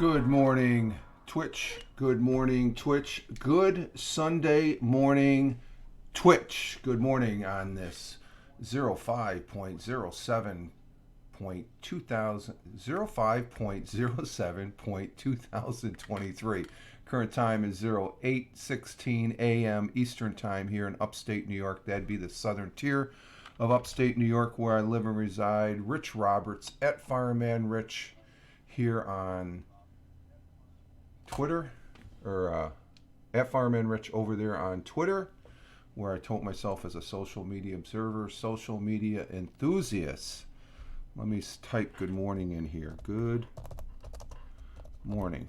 Good morning, Twitch. Good morning, Twitch. Good Sunday morning, Twitch. Good morning on this 05.07.2023. Current time is 08:16 a.m. Eastern Time here in Upstate New York. That'd be the southern tier of Upstate New York where I live and reside. Rich Roberts at Fireman Rich here on Twitter, or at Fireman Rich over there on Twitter, where I tote myself as a social media observer, social media enthusiast. Let me type good morning in here. Good morning.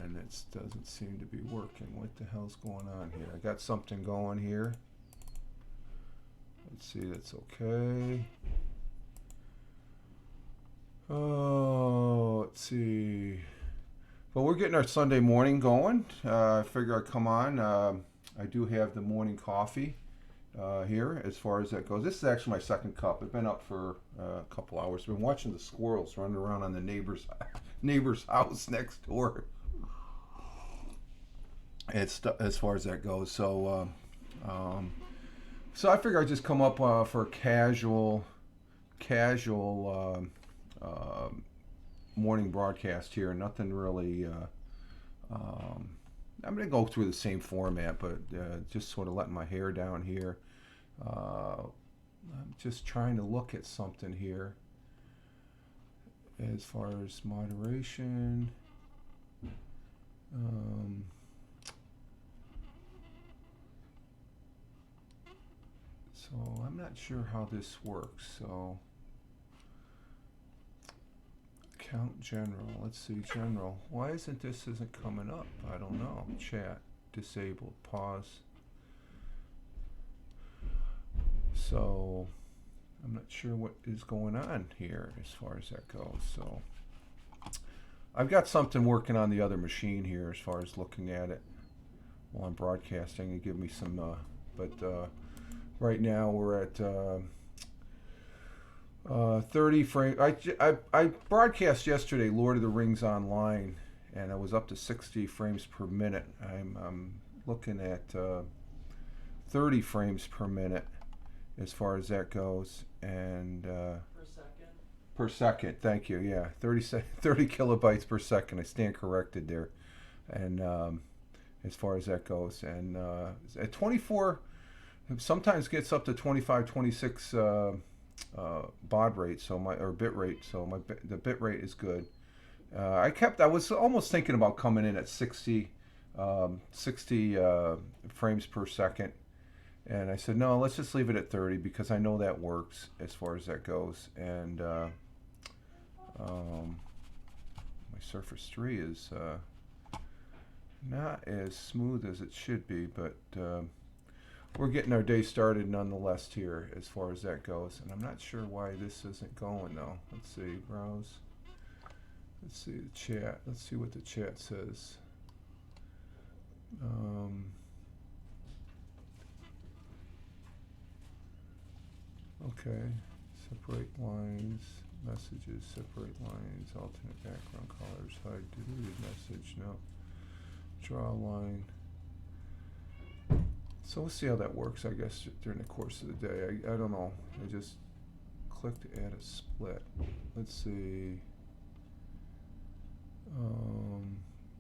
And it doesn't seem to be working. What the hell's going on here? I got something going here. Let's see, that's okay. Oh, let's see. Well, we're getting our Sunday morning going. I figure I'd come on. I do have the morning coffee here as far as that goes. This is actually my second cup. I've been up for a couple hours. I've been watching the squirrels running around on the neighbor's house next door. It's as far as that goes. So I figure I'd just come up for a casual morning broadcast here. Nothing really. I'm going to go through the same format, but just sort of letting my hair down here. I'm just trying to look at something here as far as moderation. So I'm not sure how this works. So count general. Let's see general. Why isn't coming up? I don't know. Chat disabled. Pause. So I'm not sure what is going on here as far as that goes. So I've got something working on the other machine here as far as looking at it while I'm broadcasting and give me some. But right now we're at 30 frames. I broadcast yesterday Lord of the Rings Online, and I was up to 60 frames per minute. I'm looking at 30 frames per minute as far as that goes, and per second. Thank you. Yeah, 30 kilobytes per second. I stand corrected there, and as far as that goes, and at 24, sometimes gets up to 25, 26. Baud rate, or bit rate, so the bit rate is good. I was almost thinking about coming in at 60 frames per second, and I said no, let's just leave it at 30 because I know that works as far as that goes. And my Surface 3 is not as smooth as it should be, but we're getting our day started nonetheless here as far as that goes. And I'm not sure why this isn't going though. Let's see, browse. Let's see the chat. Let's see what the chat says. Okay, separate lines, messages, separate lines, alternate background colors, hide deleted message, no. Draw a line. So we'll see how that works, I guess, during the course of the day. I don't know. I just clicked add a split. Let's see.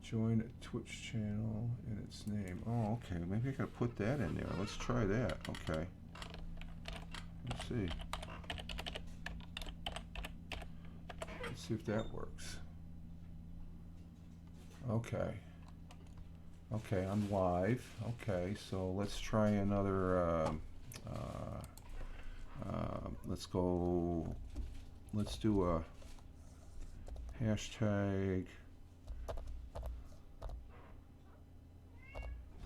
Join a Twitch channel and its name. Oh, okay. Maybe I gotta put that in there. Let's try that. Okay. Let's see. Let's see if that works. Okay. Okay, I'm live. Okay, so let's try another. Let's do a hashtag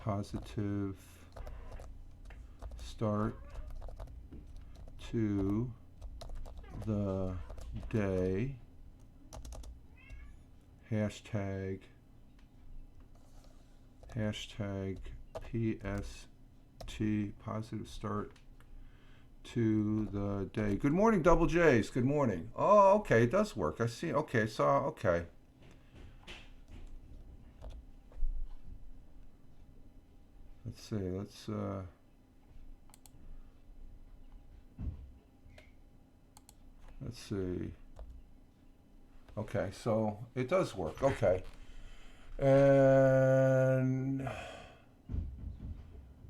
positive start to the day. Hashtag PST positive start to the day. Good morning, Double J's. Good morning. Oh, okay, it does work. I see. Okay, so okay. Let's see. Let's see. Okay, so it does work. Okay. And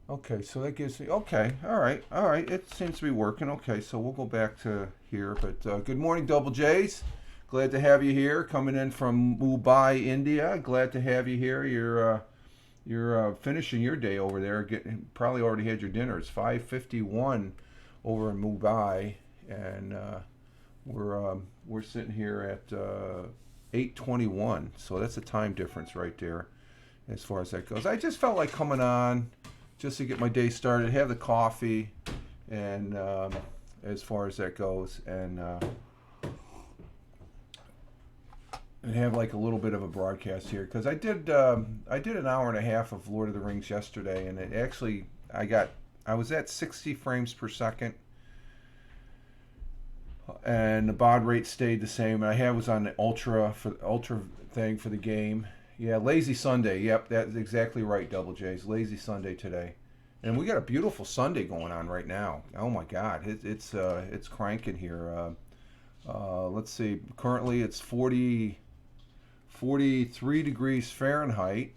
okay, so that gives me okay. All right. It seems to be working. Okay, so we'll go back to here. But good morning, Double J's. Glad to have you here, coming in from Mumbai, India. Glad to have you here. You're finishing your day over there. Getting probably already had your dinner. It's 5:51 over in Mumbai, and we're sitting here at 8:21. So that's a time difference right there, as far as that goes. I just felt like coming on just to get my day started, have the coffee, and as far as that goes, and have like a little bit of a broadcast here, because I did an hour and a half of Lord of the Rings yesterday, and it actually I was at 60 frames per second, and the baud rate stayed the same. I was on the ultra thing for the game. Yeah, lazy Sunday. Yep, that's exactly right, Double J's. Lazy Sunday today, and we got a beautiful Sunday going on right now. Oh my God, it's cranking here. Let's see. Currently, it's 43 degrees Fahrenheit,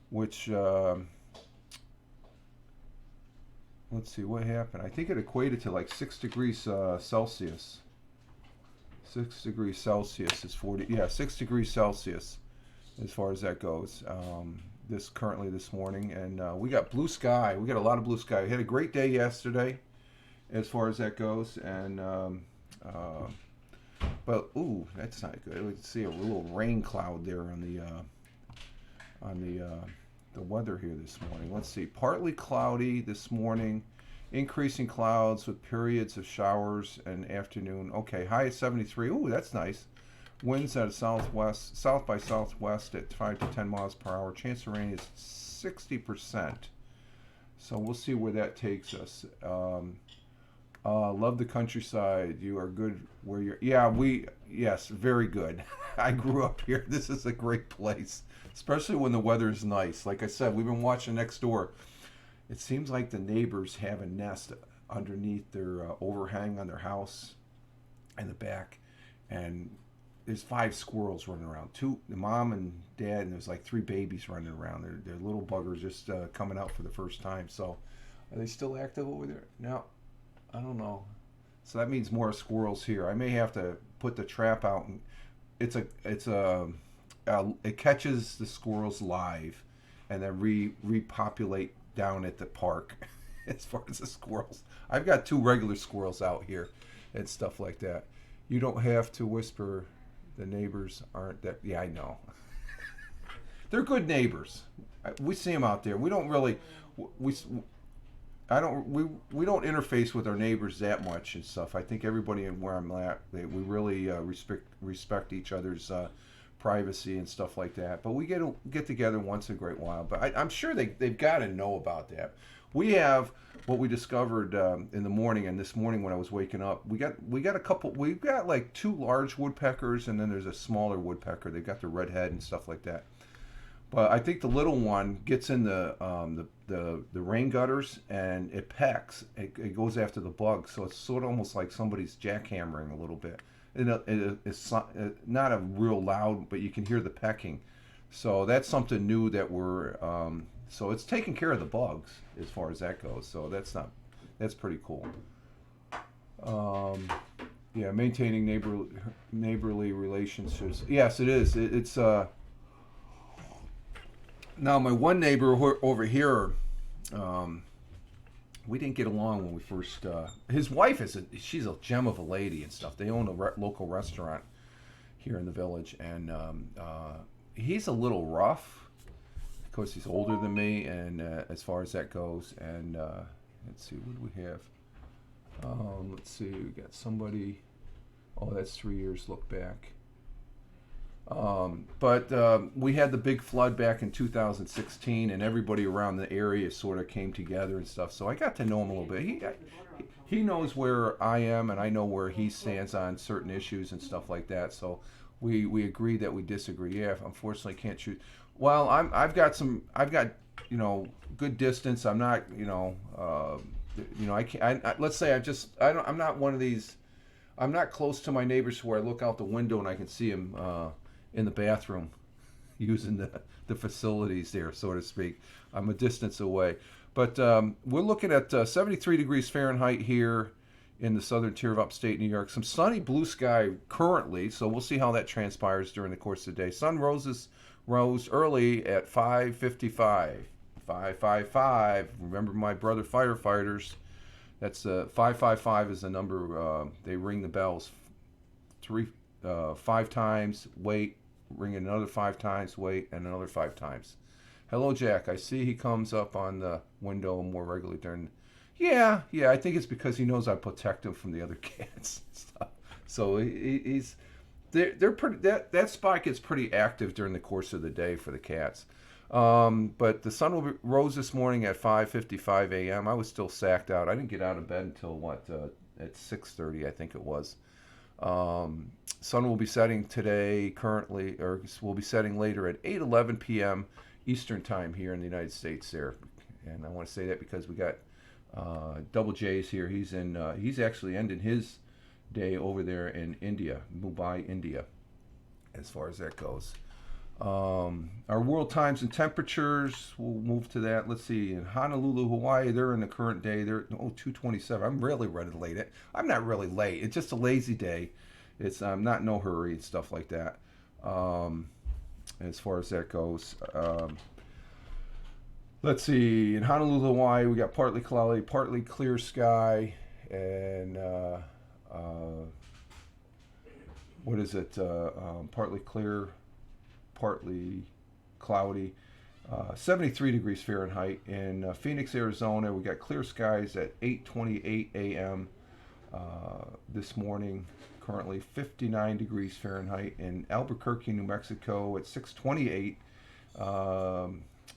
which let's see what happened. I think it equated to like 6 degrees Celsius. 6 degrees Celsius is 40. Yeah, 6 degrees Celsius, as far as that goes. This morning, and we got blue sky. We got a lot of blue sky. We had a great day yesterday, as far as that goes, and but ooh, that's not good. We can see a little rain cloud there on the weather here this morning. Let's see, partly cloudy this morning, increasing clouds with periods of showers and afternoon. Okay, high at 73. Ooh, that's nice. Winds at south by southwest at 5 to 10 miles per hour. Chance of rain is 60%. So we'll see where that takes us. Love the countryside. You are good where you're. Yeah, yes, very good. I grew up here. This is a great place, especially when the weather is nice. Like I said, we've been watching next door. It seems like the neighbors have a nest underneath their overhang on their house in the back, and there's 5 squirrels running around. The mom and dad, and there's like 3 babies running around. They're little buggers just coming out for the first time. So, are they still active over there? No. I don't know. So that means more squirrels here. I may have to put the trap out. And it catches the squirrels live, and then repopulate down at the park. As far as the squirrels, I've got 2 regular squirrels out here, and stuff like that. You don't have to whisper. The neighbors aren't that. Yeah, I know. They're good neighbors. We see them out there. We don't really. We don't interface with our neighbors that much and stuff. I think everybody in where I'm at, we really respect each other's privacy and stuff like that. But we get together once in a great while. But I'm sure they've got to know about that. We have what we discovered in the morning, and this morning when I was waking up, we got a couple. We've got like 2 large woodpeckers, and then there's a smaller woodpecker. They've got the red head and stuff like that. But I think the little one gets in the rain gutters, and it pecks. It goes after the bugs, so it's sort of almost like somebody's jackhammering a little bit. It's not a real loud, but you can hear the pecking. So that's something new that we're. So it's taking care of the bugs as far as that goes. So that's pretty cool. Yeah, maintaining neighborly relationships. Yes, it is. It's Now, my one neighbor over here, we didn't get along when we first. His wife she's a gem of a lady and stuff. They own a local restaurant here in the village, and he's a little rough. Of course, he's older than me, and as far as that goes, and let's see, what do we have? Let's see, we got somebody. Oh, that's 3 years. Look back. But we had the big flood back in 2016, and everybody around the area sort of came together and stuff. So I got to know him a little bit. He knows where I am, and I know where he stands on certain issues and stuff like that. So we agree that we disagree. Yeah, unfortunately, can't shoot. Well, I've got good distance. I'm not I can't. Let's say I'm not one of these. I'm not close to my neighbors where I look out the window and I can see them in the bathroom using the facilities there, so to speak. I'm a distance away. But we're looking at 73 degrees Fahrenheit here in the southern tier of upstate New York. Some sunny blue sky currently, so we'll see how that transpires during the course of the day. Sun rose early at 5:55. 555. Remember my brother firefighters. That's 555 is the number. They ring the bells 5 times, wait, ring another 5 times, wait, and another 5 times. Hello, Jack. I see he comes up on the window more regularly during. Yeah. I think it's because he knows I protect him from the other cats and stuff. So he's they're pretty. That spot gets pretty active during the course of the day for the cats. But the sun rose this morning at 5:55 a.m. I was still sacked out. I didn't get out of bed until at 6:30, I think it was. Sun will be setting today currently, or will be setting later at 8:11 p.m. Eastern time here in the United States there. And I want to say that because we got Double J's here. He's actually ending his day over there in India, Mumbai, India, as far as that goes. Our world times and temperatures, we'll move to that. Let's see, in Honolulu, Hawaii, they're in the current day. They're 2:27. I'm really running late. I'm not really late. It's just a lazy day. I'm not in no hurry and stuff like that. As far as that goes. Let's see, in Honolulu, Hawaii, we got partly cloudy, partly clear sky, and what is it? Partly clear, partly cloudy. 73 degrees Fahrenheit. In Phoenix, Arizona, we got clear skies at 8:28 a.m. This morning. Currently 59 degrees Fahrenheit. In Albuquerque, New Mexico, at 6:28.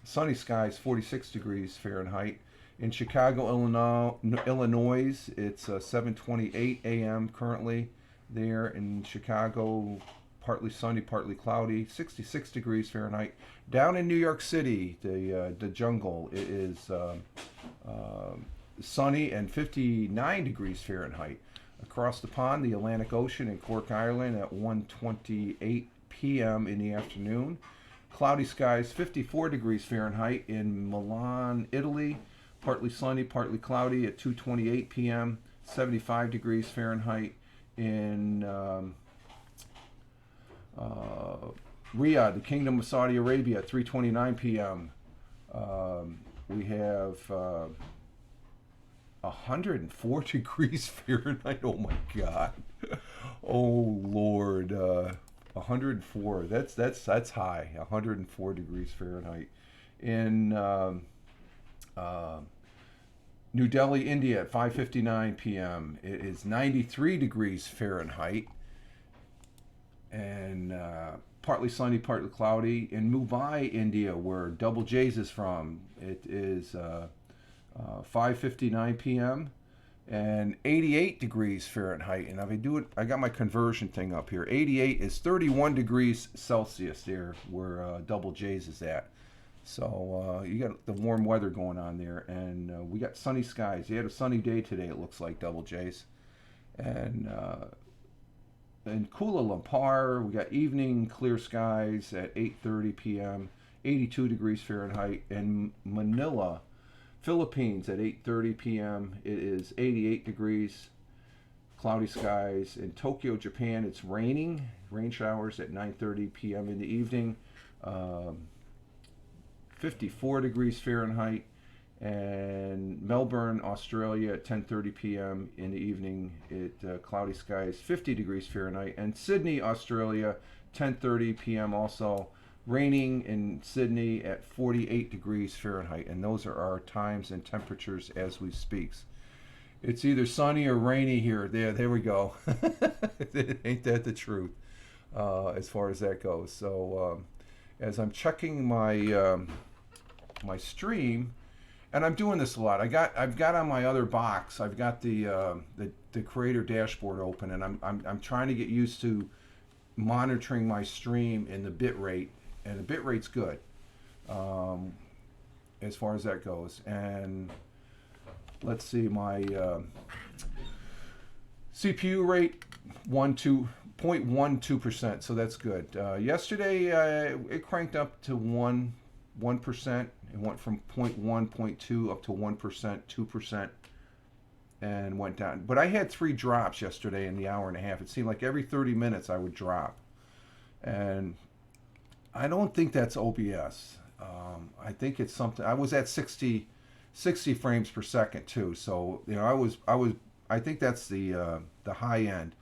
Sunny skies, 46 degrees Fahrenheit. In Chicago, Illinois, it's 7:28 a.m. currently there in Chicago. Partly sunny, partly cloudy, 66 degrees Fahrenheit. Down in New York City, the jungle, it is sunny and 59 degrees Fahrenheit. Across the pond, the Atlantic Ocean in Cork, Ireland, at 1:28 p.m. in the afternoon. Cloudy skies, 54 degrees Fahrenheit. In Milan, Italy, partly sunny, partly cloudy at 2:28 p.m. 75 degrees Fahrenheit. In Riyadh, the Kingdom of Saudi Arabia, at 3:29 p.m. We have 104 degrees Fahrenheit. Oh my God! Oh Lord! 104. That's high. 104 degrees Fahrenheit. In New Delhi, India, at 5:59 p.m. It is 93 degrees Fahrenheit. And partly sunny, partly cloudy. In Mumbai, India, where Double J's is from, it is 5:59 p.m. and 88 degrees Fahrenheit. And if I do it, I got my conversion thing up here. 88 is 31 degrees Celsius there, where Double J's is at. So you got the warm weather going on there, and we got sunny skies. You had a sunny day today, it looks like, Double J's. And in Kuala Lumpur, we got evening clear skies at 8:30 p.m., 82 degrees Fahrenheit. In Manila, Philippines, at 8:30 p.m., it is 88 degrees, cloudy skies. In Tokyo, Japan, it's raining, rain showers at 9:30 p.m. in the evening, 54 degrees Fahrenheit. And Melbourne, Australia, at 10:30 p.m. in the evening, cloudy skies, 50 degrees Fahrenheit. And Sydney, Australia, 10:30 p.m. also, raining in Sydney at 48 degrees Fahrenheit. And those are our times and temperatures as we speak. It's either sunny or rainy here. There we go. Ain't that the truth? as far as that goes. So as I'm checking my my stream, and I'm doing this a lot. I've got on my other box. I've got the creator dashboard open, and I'm trying to get used to monitoring my stream in the bit rate, and the bit rate's good as far as that goes. And let's see, my CPU rate 0.12%, so that's good. Yesterday it cranked up to 1%. It went from 0.1, 0.2 up to 1%, 2%, and went down. But I had 3 drops yesterday in the hour and a half. It seemed like every 30 minutes I would drop. And I don't think that's OBS. I think it's something. I was at 60 frames per second too. So I think that's the high end.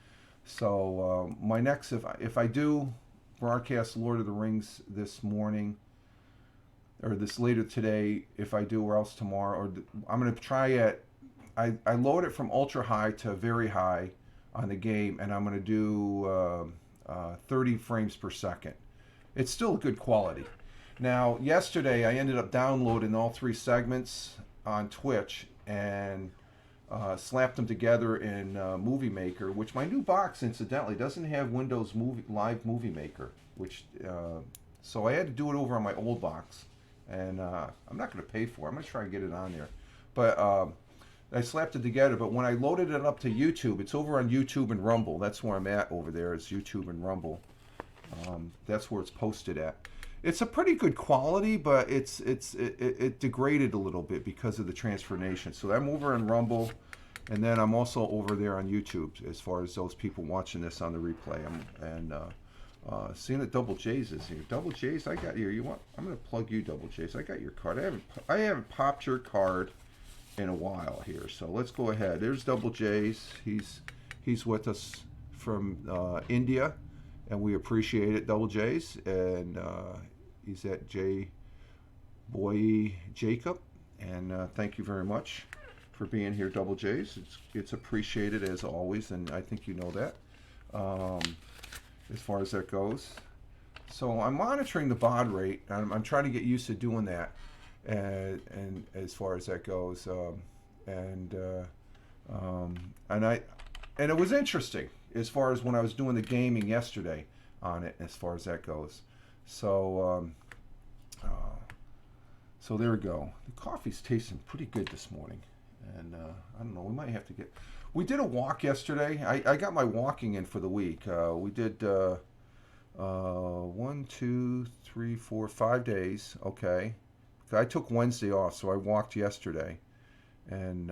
So my next, if I do broadcast Lord of the Rings this morning, or this later today, if I do, or else tomorrow, or I'm going to try it. I load it from ultra high to very high on the game, and I'm going to do 30 frames per second. It's still good quality. Now, yesterday I ended up downloading all 3 segments on Twitch and slapped them together in Movie Maker, which my new box, incidentally, doesn't have Windows Live Movie Maker, which so I had to do it over on my old box. And I'm not going to pay for it. I'm going to try and get it on there. But I slapped it together. But when I loaded it up to YouTube, it's over on YouTube and Rumble. That's where I'm at over there, is YouTube and Rumble. That's where it's posted at. It's a pretty good quality, but it degraded a little bit because of the transformation. So I'm over on Rumble, and then I'm also over there on YouTube as far as those people watching this on the replay. Seeing that Double J's is here. Double J's, I got you. I'm gonna plug you, Double J's. I got your card. I haven't popped your card in a while here. So let's go ahead. There's Double J's. He's with us from India, and we appreciate it, Double J's. And he's at J Boy Jacob. And thank you very much for being here, Double J's. It's appreciated as always, and I think you know that. As far as that goes. So I'm monitoring the baud rate. I'm trying to get used to doing that, and as far as that goes, and it was interesting as far as when I was doing the gaming yesterday on it, as far as that goes. So so there we go. The coffee's tasting pretty good this morning, and I don't know. We might have to get. We did a walk yesterday. I got my walking in for the week. We did 1, 2, 3, 4, 5 days. Okay. I took Wednesday off, so I walked yesterday. And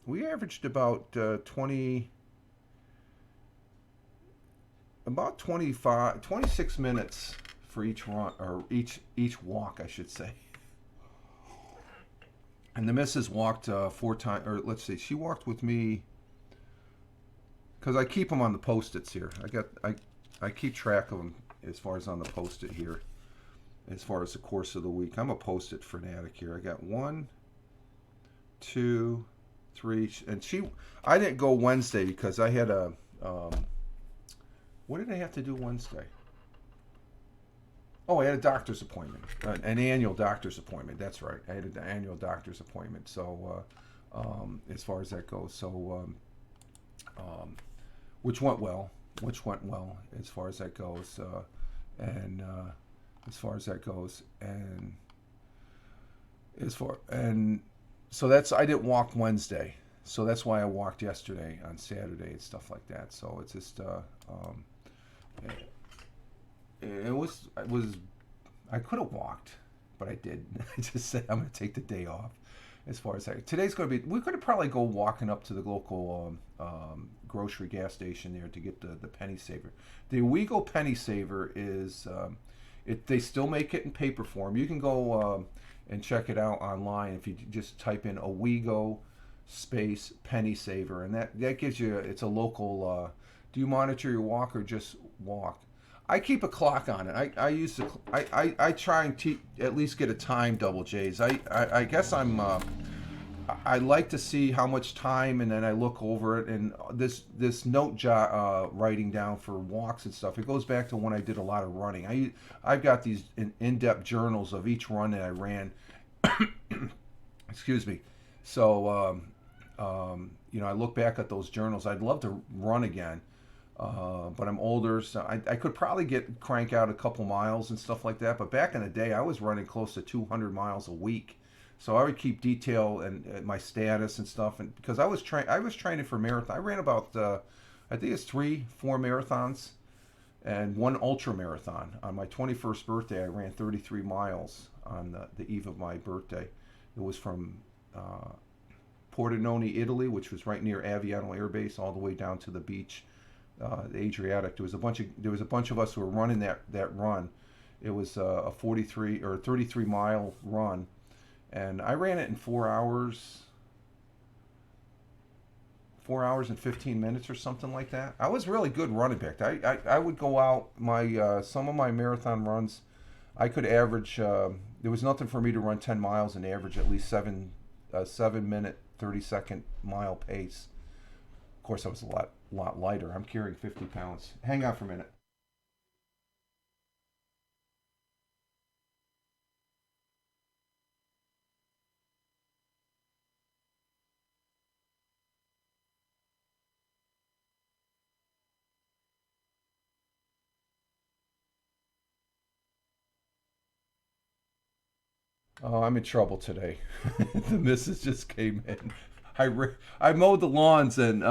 we averaged about 26 minutes for each run, or each walk, I should say. And the missus walked 4 times, or let's see, she walked with me, because I keep them on the Post-its here. I keep track of them as far as on the Post-it here, as far as the course of the week. I'm a Post-it fanatic here. I got 1, 2, 3, and I didn't go Wednesday because I had a, what did I have to do Wednesday? Oh, I had a doctor's appointment, an annual doctor's appointment. That's right. I had an annual doctor's appointment. So, as far as that goes, so, which went well as far as that goes, and as far as that goes, and so I didn't walk Wednesday, so that's why I walked yesterday on Saturday and stuff like that. So it's just it was I could have walked, but I didn't. I just said I'm going to take the day off. As far as that, today's going to be, we're going to probably go walking up to the local grocery gas station there to get the penny saver. The Owego penny saver is they still make it in paper form. You can go and check it out online if you just type in Owego space penny saver, and that gives you, it's a local. Do you monitor your walk or just walk? I keep a clock on it. I try and at least get a time, Double J's. I guess I'm I like to see how much time, and then I look over it. And this writing down for walks and stuff. It goes back to when I did a lot of running. I've got these in-depth journals of each run that I ran. Excuse me. So I look back at those journals. I'd love to run again, but I'm older, so I could probably crank out a couple miles and stuff like that. But back in the day, I was running close to 200 miles a week. So I would keep detail and my status and stuff, and because I was training for marathon. I ran about I think it's 3-4 marathons and one ultra marathon. On my 21st birthday, I ran 33 miles on the eve of my birthday. It was from Pordenone, Italy, which was right near Aviano Air Base, all the way down to the beach, the Adriatic. There was a bunch of us who were running that run. It was a 43 or 33 mile run, and I ran it in 4 hours and 15 minutes or something like that. I was really good running back then. I would go out some of my marathon runs. I could average. There was nothing for me to run 10 miles and average at least 7 minute 30-second mile pace. Of course, I was a lot lighter. I'm carrying 50 pounds. Hang on for a minute. Oh, I'm in trouble today. The missus just came in. I mowed the lawns and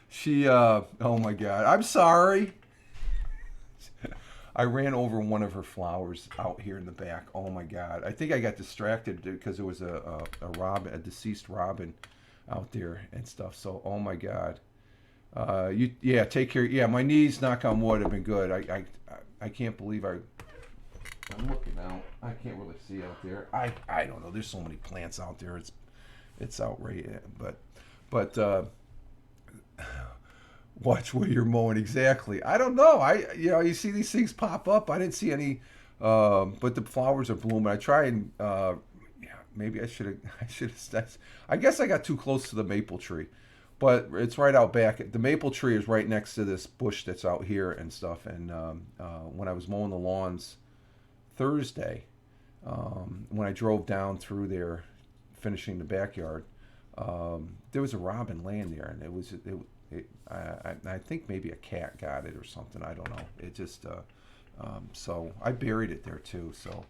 she oh my god. I'm sorry. I ran over one of her flowers out here in the back. Oh my god. I think I got distracted because there was a deceased robin out there and stuff. So, oh my god. Take care. Yeah, my knees, knock on wood, have been good. I can't believe I'm looking out. I can't really see out there. I don't know. There's so many plants out there. It's outrageous. But watch where you're mowing exactly. I don't know. You see these things pop up. I didn't see any, but the flowers are blooming. I try and maybe I should have. I should have. I guess I got too close to the maple tree, but it's right out back. The maple tree is right next to this bush that's out here and stuff. And when I was mowing the lawns Thursday, when I drove down through there, finishing the backyard, there was a robin laying there, and I think maybe a cat got it or something. I don't know. It just so I buried it there too. So,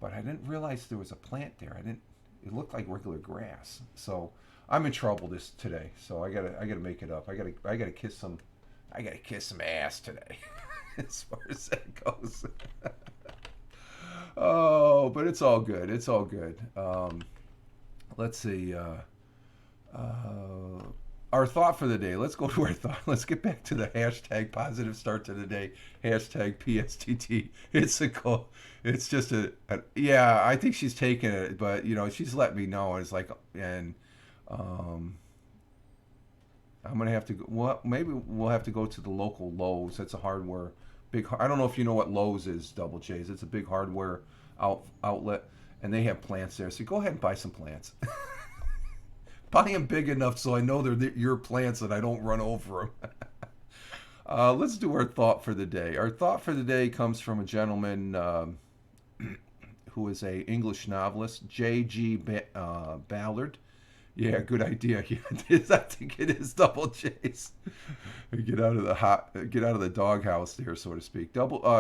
but I didn't realize there was a plant there. I didn't. It looked like regular grass. So I'm in trouble today. So I gotta make it up. I gotta kiss some. I gotta kiss some ass today. As far as that goes. Oh, but it's all good. It's all good. Let's see. Our thought for the day. Let's go to our thought. Let's get back to the hashtag positive start to the day. Hashtag PSTT. It's just yeah, I think she's taking it, but she's let me know. It's like, and I'm gonna have to go. Well, maybe we'll have to go to the local Lowe's. That's a hardware I don't know if you know what Lowe's is, Double J's. It's a big hardware outlet, and they have plants there. So go ahead and buy some plants. Buy them big enough so I know they're your plants and I don't run over them. Let's do our thought for the day. Our thought for the day comes from a gentleman who is a English novelist, J.G. Ballard. Yeah, good idea. Yeah, I think it is Double J's. Get out of the doghouse there, so to speak.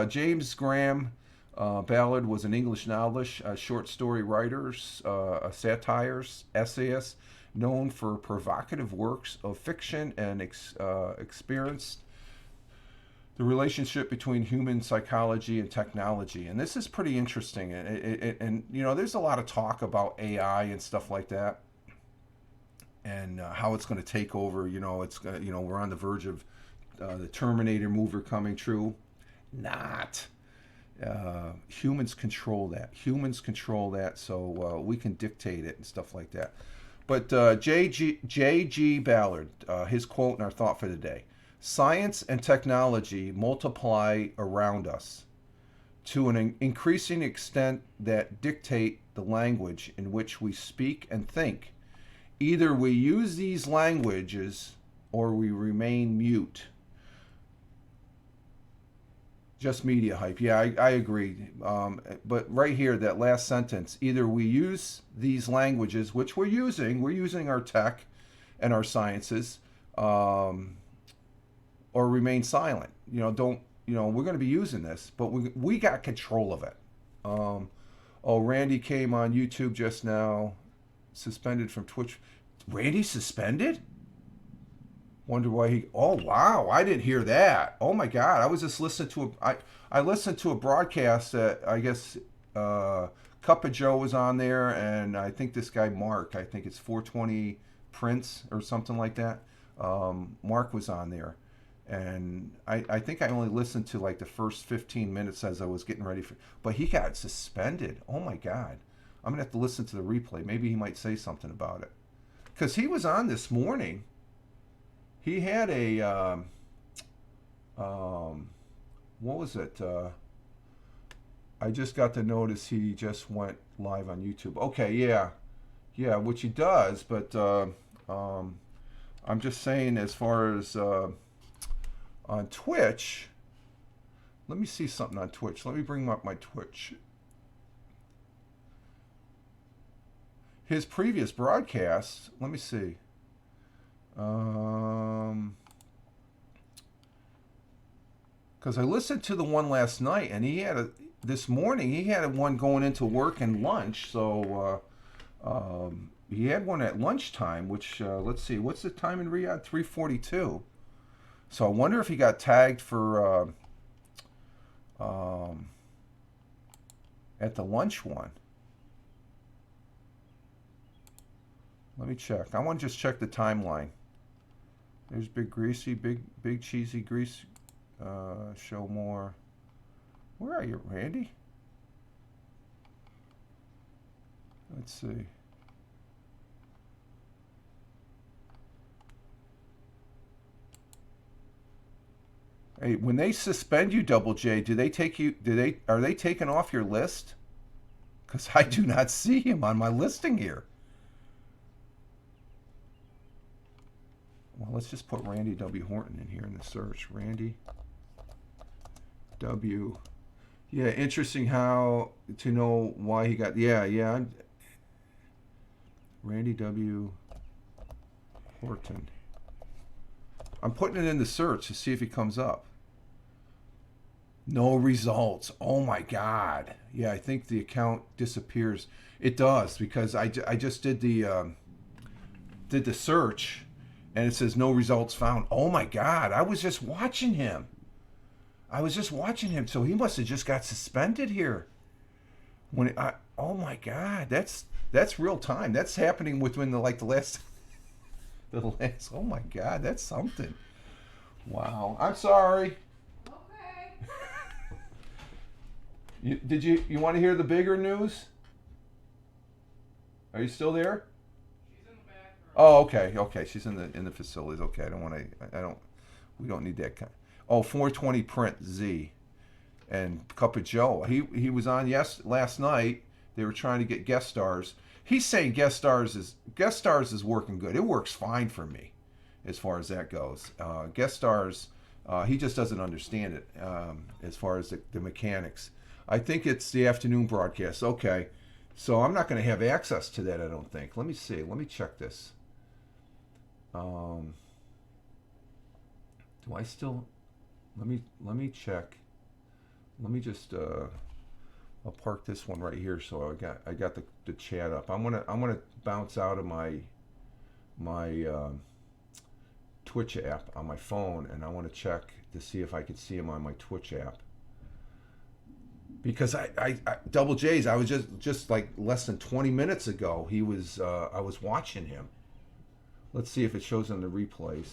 James Graham Ballard was an English novelist, short story writer, a satires, essayist, known for provocative works of fiction and experienced the relationship between human psychology and technology. And this is pretty interesting. And there's a lot of talk about AI and stuff like that, and how it's going to take over. We're on the verge of the Terminator movie coming true. Not. Humans control that. So we can dictate it and stuff like that. But J.G. Ballard, his quote and our thought for the day: "Science and technology multiply around us. to an increasing extent that dictate the language in which we speak and think. Either we use these languages or we remain mute. Just media hype. Yeah, I agree. But right here, that last sentence, either we use these languages, which we're using our tech and our sciences, or remain silent. We're going to be using this, but we got control of it. Randy came on YouTube just now, suspended from Twitch. Randy suspended? Wonder why he. Oh wow, I didn't hear that. Oh my God, I was just listening to I listened to a broadcast that I guess Cup of Joe was on there, and I think this guy Mark. I think it's 420 Prince or something like that. Mark was on there, and I think I only listened to like the first 15 minutes as I was getting ready for. But he got suspended. Oh my God, I'm gonna have to listen to the replay. Maybe he might say something about it, because he was on this morning. He had a, what was it? I just got the notice he just went live on YouTube. Okay, yeah, which he does, but I'm just saying as far as on Twitch, let me see something on Twitch. Let me bring up my Twitch. His previous broadcasts, let me see. Because I listened to the one last night, and this morning he had one going into work and lunch. So he had one at lunchtime, which let's see, what's the time in Riyadh? 3:42. So I wonder if he got tagged for at the lunch one. Let me check. I want to just check the timeline. There's Big Greasy, Big Cheesy Grease. Show more. Where are you, Randy? Let's see. Hey, when they suspend you, Double J, are they taken off your list? Because I do not see him on my listing here. Well, let's just put Randy W. Horton in here in the search. Randy W. Yeah, interesting how to know why he got. Yeah. Randy W. Horton. I'm putting it in the search to see if he comes up. No results. Oh my God. Yeah, I think the account disappears. It does, because I just did the search. And it says no results found. Oh my God, I was just watching him. So he must have just got suspended here. Oh my God, that's real time. That's happening within the last, oh my God, that's something. Wow, I'm sorry. Okay. You want to hear the bigger news? Are you still there? Oh, okay. She's in the facilities. Okay, we don't need that kind. Oh, 420 Print Z, and Cup of Joe. He was on last night. They were trying to get guest stars. He's saying guest stars is working good. It works fine for me, as far as that goes. Guest stars, he just doesn't understand it as far as the mechanics. I think it's the afternoon broadcast. Okay, so I'm not going to have access to that, I don't think. Let me see. Let me check this. Do I still? Let me check. Let me just I'll park this one right here. So I got the chat up. I'm gonna bounce out of my Twitch app on my phone, and I want to check to see if I can see him on my Twitch app. Because I Double J's, I was just like less than 20 minutes ago. I was watching him. Let's see if it shows on the replays.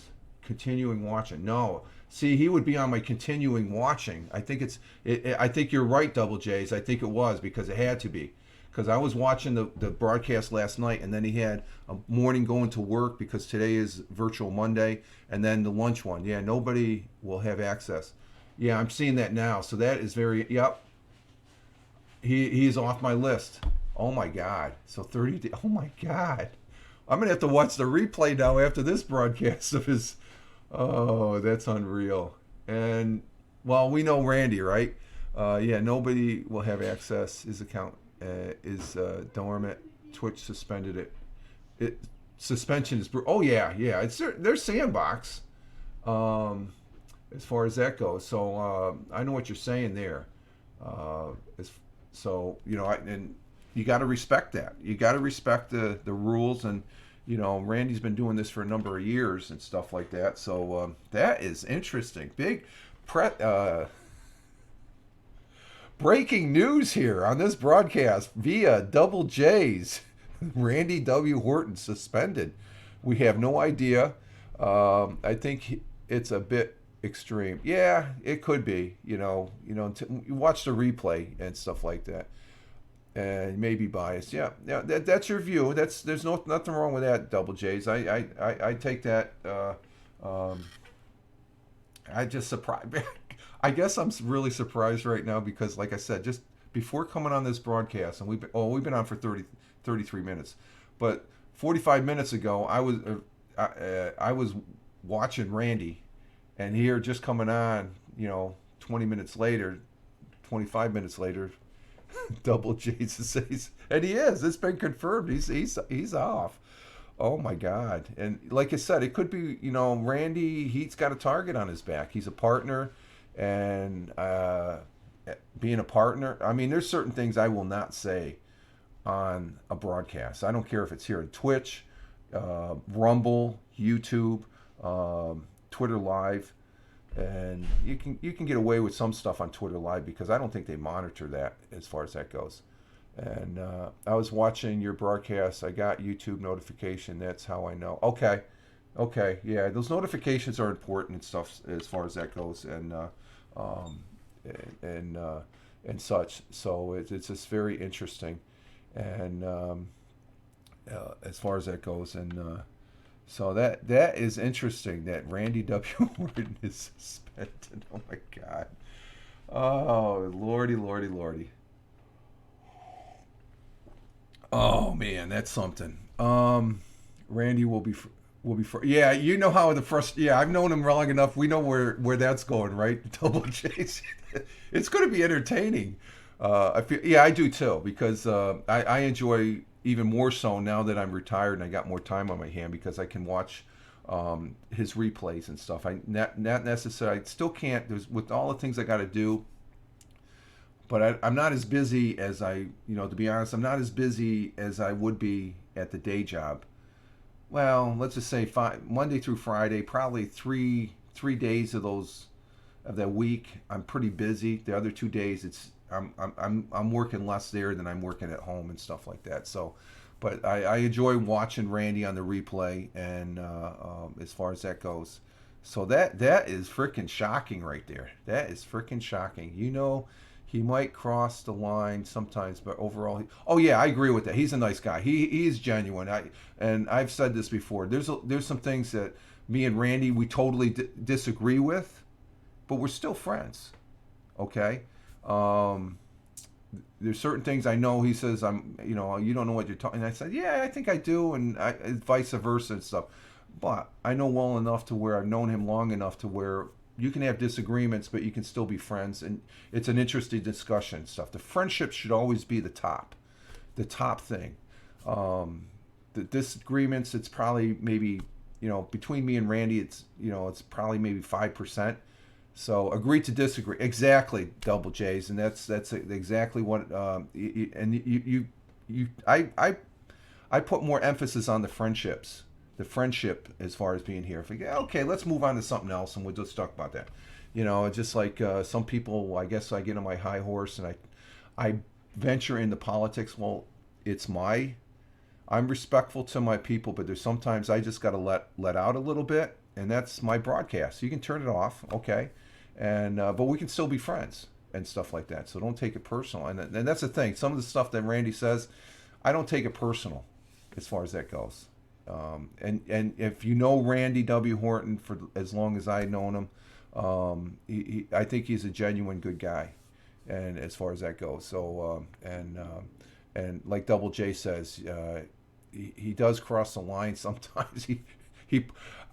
Continuing watching. No. See, he would be on my continuing watching. I think I think you're right, Double J's. I think it was, because it had to be. Because I was watching the broadcast last night, and then he had a morning going to work, because today is Virtual Monday, and then the lunch one. Yeah, nobody will have access. Yeah, I'm seeing that now. So that is yep. he's off my list. Oh my God! So 30 days. Oh my God! I'm gonna have to watch the replay now after this broadcast of his. Oh, that's unreal. And well, we know Randy, right? Yeah, nobody will have access. His account is dormant. Twitch suspended it. It suspension is. Oh yeah, yeah. It's their sandbox. Um, as far as that goes. So I know what you're saying there. As, so and you got to respect that. You got to respect the rules, and Randy's been doing this for a number of years and stuff like that. So that is interesting. Big breaking news here on this broadcast via Double J's. Randy W. Horton suspended. We have no idea. I think it's a bit extreme. Yeah, it could be. You watch the replay and stuff like that, and maybe biased. Yeah, yeah. That's your view. There's nothing wrong with that. Double J's. I take that. I just surprised. I guess I'm really surprised right now because, like I said, just before coming on this broadcast, and we've been on for 33 minutes, but 45 minutes ago I was watching Randy, and here just coming on, 20 minutes later, 25 minutes later, Double J says, and he is. It's been confirmed. He's off. Oh my God! And like I said, it could be Randy. He's got a target on his back. He's a partner, and being a partner, I mean, there's certain things I will not say on a broadcast. I don't care if it's here on Twitch, Rumble, YouTube, Twitter Live, and you can get away with some stuff on Twitter Live because I don't think they monitor that as far as that goes. And I was watching your broadcast. I got YouTube notification. That's how I know. Okay, yeah, those notifications are important and stuff as far as that goes, um, and such. So it's just very interesting, and as far as that goes, and so that is interesting. That Randy W. Horton is suspended. Oh my God. Oh lordy, lordy, lordy. Oh man, that's something. Randy will be. Yeah, you know how the first. Yeah, I've known him long enough. We know where that's going, right? Double J's. It's going to be entertaining. I feel. Yeah, I do too because I enjoy even more so now that I'm retired and I got more time on my hand because I can watch his replays and stuff. I not necessarily. I still can't. There's with all the things I got to do. But I'm not as busy as to be honest, I'm not as busy as I would be at the day job. Well, let's just say Monday through Friday, probably three days of that week, I'm pretty busy. The other 2 days, I'm working less there than I'm working at home and stuff like that. So, but I enjoy watching Randy on the replay, and as far as that goes, so that is freaking shocking right there. That is freaking shocking. He might cross the line sometimes, but overall, oh yeah, I agree with that. He's a nice guy. He's genuine. And I've said this before. There's some things that me and Randy we totally disagree with, but we're still friends. Okay. There's certain things I know. He says you don't know what you're talking. And I said, yeah, I think I do, and vice versa and stuff. But I know well enough to where I've known him long enough to where you can have disagreements, but you can still be friends, and it's an interesting discussion and stuff. The friendship should always be the top thing. The disagreements, it's probably maybe between me and Randy, it's probably maybe 5%. So agree to disagree. Exactly, Double J's, and that's exactly what. And I put more emphasis on the friendships. The friendship as far as being here. If we go, okay, let's move on to something else, and we'll just talk about that. Just like some people, I guess I get on my high horse and I venture into politics. Well, I'm respectful to my people, but there's sometimes I just got to let out a little bit, and that's my broadcast. You can turn it off, okay, and but we can still be friends and stuff like that. So don't take it personal. And that's the thing. Some of the stuff that Randy says, I don't take it personal, as far as that goes. And if you know Randy W. Horton for as long as I've known him, I think he's a genuine good guy, and as far as that goes. So and like Double J says, he does cross the line sometimes. He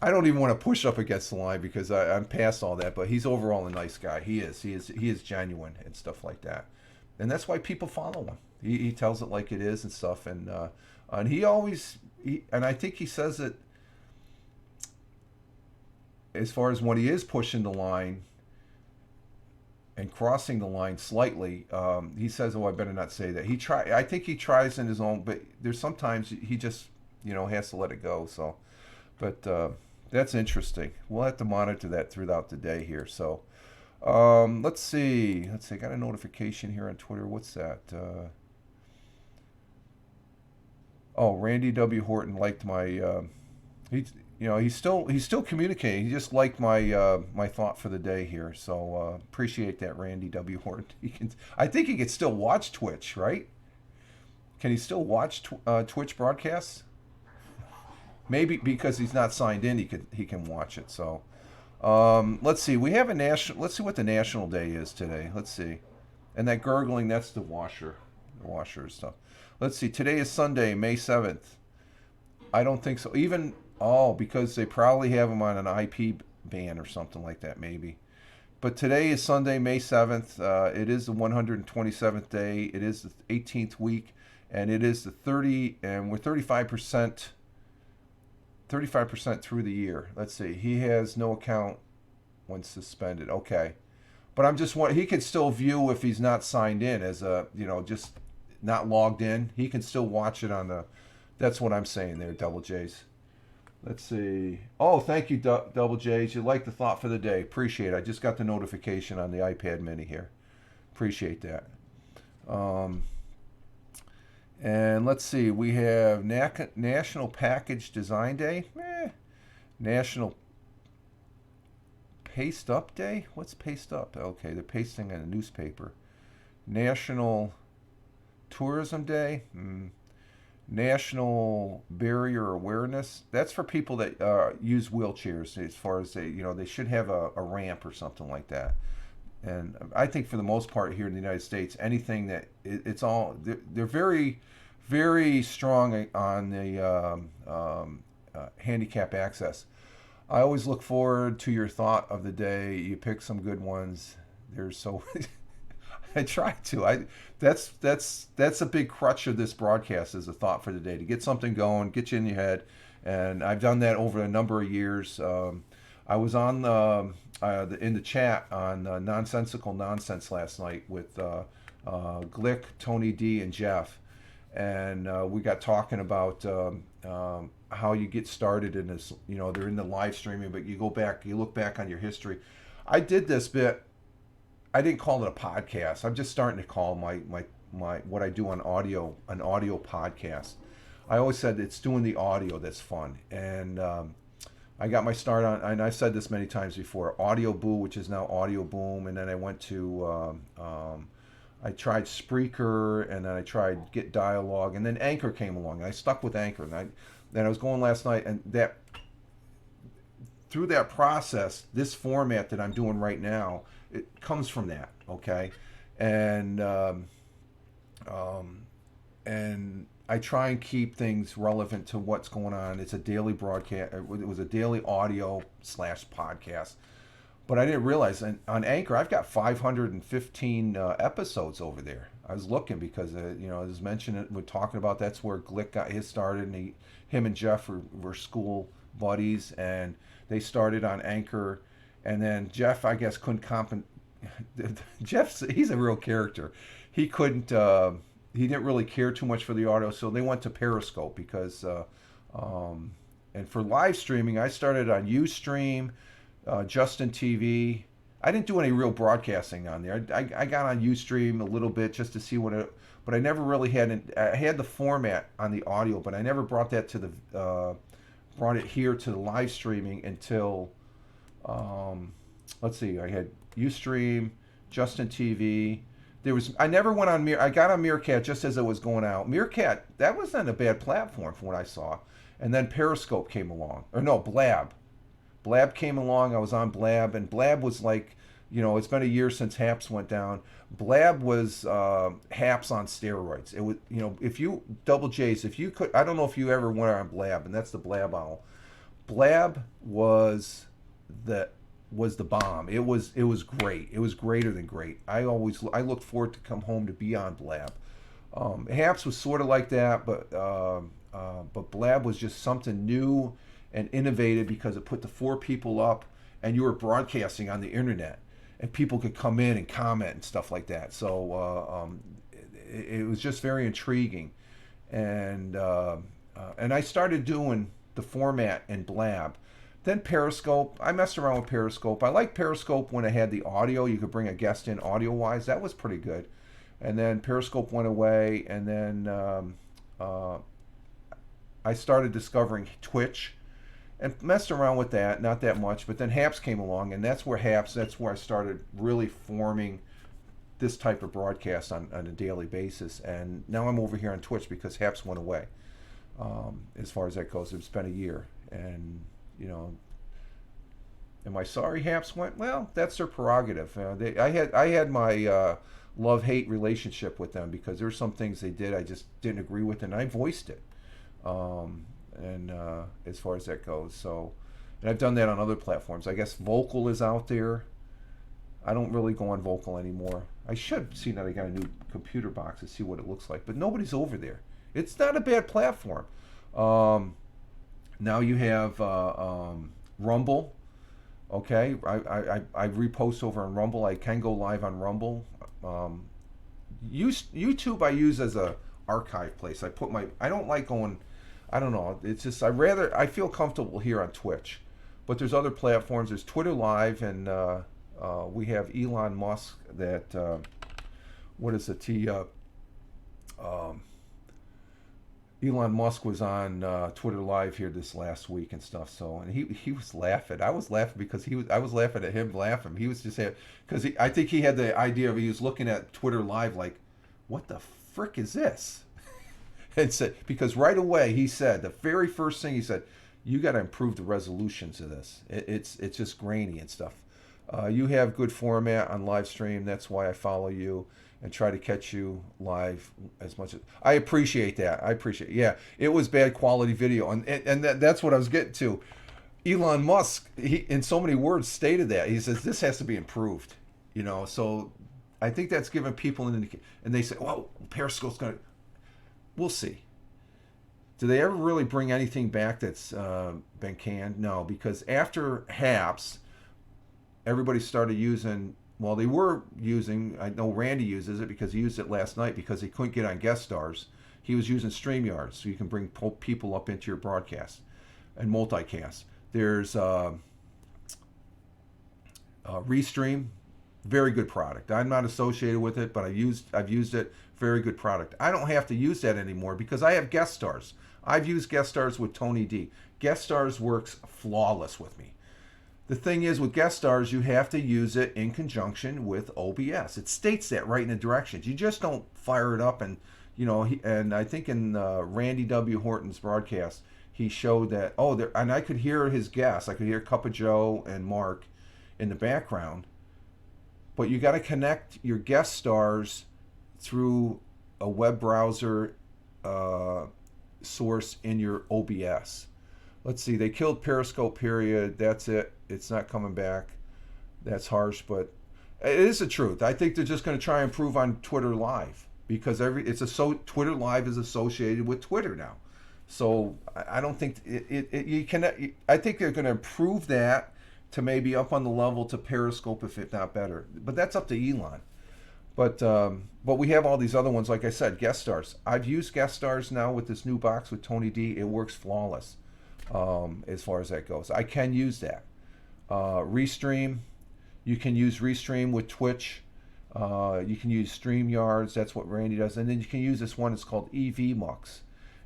I don't even want to push up against the line because I'm past all that. But he's overall a nice guy. He is genuine and stuff like that, and that's why people follow him. He tells it like it is and stuff, and he always and I think he says it as far as when he is pushing the line and crossing the line slightly. He says, "Oh, I better not say that." I think he tries in his own, but there's sometimes he just has to let it go. So, but that's interesting. We'll have to monitor that throughout the day here. So, let's see. I got a notification here on Twitter. What's that? Oh, Randy W. Horton liked my. He's still communicating. He just liked my thought for the day here. So appreciate that, Randy W. Horton. I think he can still watch Twitch, right? Can he still watch Twitch broadcasts? Maybe because he's not signed in, he can watch it. So let's see. We have a national. Let's see what the national day is today. Let's see. And that gurgling, that's the washer stuff. Let's see. Today is Sunday, May 7th. I don't think so. Even because they probably have him on an IP ban or something like that, maybe. But today is Sunday, May 7th. It is the 127th day. It is the 18th week, and it is and we're 35% through the year. Let's see. He has no account when suspended. Okay. But I'm just he can still view if he's not signed in as just not logged in. He can still watch it on the. That's what I'm saying there, Double J's. Let's see. Oh, thank you, Double J's. You like the thought for the day. Appreciate it. I just got the notification on the iPad Mini here. Appreciate that. And let's see. We have National Package Design Day. National Paste Up Day? What's Paste Up? Okay, they're pasting in a newspaper. National Tourism Day. National Barrier Awareness. That's for people that use wheelchairs. As far as they should have a ramp or something like that. And I think for the most part here in the United States, anything that it's all they're very, very strong on the handicap access. I always look forward to your thought of the day. You pick some good ones. They're so. I try to. That's a big crutch of this broadcast is a thought for the day to get something going, get you in your head, and I've done that over a number of years. I was on in the chat on Nonsensical Nonsense last night with Glick, Tony D, and Jeff, and we got talking about how you get started in this. They're in the live streaming, but you look back on your history. I did this bit. I didn't call it a podcast. I'm just starting to call my what I do on audio an audio podcast. I always said it's doing the audio that's fun, and I got my start on. And I've said this many times before. Audio Boo, which is now Audio Boom, and then I went to. I tried Spreaker, and then I tried Get Dialogue, and then Anchor came along, and I stuck with Anchor. And then I was going last night, and that through that process, this format that I'm doing right now. It comes from that, okay, and I try and keep things relevant to what's going on. It's a daily broadcast. It was a daily audio / podcast, but I didn't realize. And on Anchor, I've got 515 episodes over there. I was looking because as mentioned, we're talking about that's where Glick got his started, and him and Jeff were school buddies, and they started on Anchor. And then Jeff, I guess, couldn't compensate. He's a real character. He couldn't. He didn't really care too much for the audio, so they went to Periscope because. And for live streaming, I started on Ustream, Justin TV. I didn't do any real broadcasting on there. I got on Ustream a little bit just to see but I never really had. I had the format on the audio, but I never brought that to brought it here to the live streaming until. Let's see. I had Ustream, Justin TV. I never went on I got on Meerkat just as it was going out. Meerkat, that wasn't a bad platform from what I saw. And then Periscope came along. Or no, Blab. Blab came along. I was on Blab, and Blab was like It's been a year since Haps went down. Blab was Haps on steroids. It was, if you double J's, if you could, I don't know if you ever went on Blab, and that's the Blab owl. Blab the was the bomb. It was great. It was greater than great. I looked forward to come home to be on Blab. Haps was sort of like that, but Blab was just something new and innovative because it put the four people up, and you were broadcasting on the internet, and people could come in and comment and stuff like that. So it was just very intriguing, and I started doing the format in Blab. Then Periscope. I messed around with Periscope. I liked Periscope when it had the audio. You could bring a guest in audio-wise. That was pretty good. And then Periscope went away, and then I started discovering Twitch and messed around with that, not that much. But then Haps came along, and that's where I started really forming this type of broadcast on a daily basis. And now I'm over here on Twitch because Haps went away. As far as that goes, it's been a year, and am I sorry Haps went? Well, that's their prerogative. I had my love-hate relationship with them because there's some things they did I just didn't agree with, and I voiced it. And as far as that goes, and I've done that on other platforms. I guess Vocal is out there. I don't really go on Vocal anymore. I should see that I got a new computer box to see what it looks like, but nobody's over there. It's not a bad platform. Now you have Rumble. Okay, I repost over on Rumble. I can go live on Rumble. YouTube I use as a archive place. I don't like going. I don't know. It's just I feel comfortable here on Twitch, but there's other platforms. There's Twitter Live, and we have Elon Musk. That what is it? Elon Musk was on Twitter Live here this last week and stuff. So, and he was laughing. I was laughing because I was laughing at him laughing. He was just because I think he had the idea of he was looking at Twitter Live like, what the frick is this? And said, because right away he said, the very first thing he said, you got to improve the resolutions of this. It's just grainy and stuff. You have good format on live stream. That's why I follow you and try to catch you live as much as I appreciate that. Yeah, it was bad quality video, and that's what I was getting to. Elon Musk, he in so many words stated that. He says this has to be improved. So I think that's giving people an indication. And they say, well, Periscope's going to. We'll see. Do they ever really bring anything back that's been canned? No, because after Haps, everybody started using. Well, they were using. I know Randy uses it because he used it last night because he couldn't get on guest stars. He was using StreamYard, so you can bring people up into your broadcast and multicast. There's Restream, very good product. I'm not associated with it, but I've used it. Very good product. I don't have to use that anymore because I have guest stars. I've used guest stars with Tony D. Guest stars works flawless with me. The thing is, with guest stars, you have to use it in conjunction with OBS. It states that right in the directions. You just don't fire it up and, and I think in Randy W. Horton's broadcast, he showed that, and I could hear his guests. I could hear Cup of Joe and Mark in the background. But you got to connect your guest stars through a web browser source in your OBS. Let's see, they killed Periscope, period. That's it. It's not coming back. That's harsh, but it is the truth. I think they're just going to try and improve on Twitter Live because Twitter Live is associated with Twitter now. So I don't think I think they're going to improve that to maybe up on the level to Periscope, if not better. But that's up to Elon. But we have all these other ones, like I said, guest stars. I've used guest stars now with this new box with Tony D. It works flawless as far as that goes. I can use that. Restream, you can use Restream with Twitch. You can use StreamYards. That's what Randy does. And then you can use this one. It's called EVMux.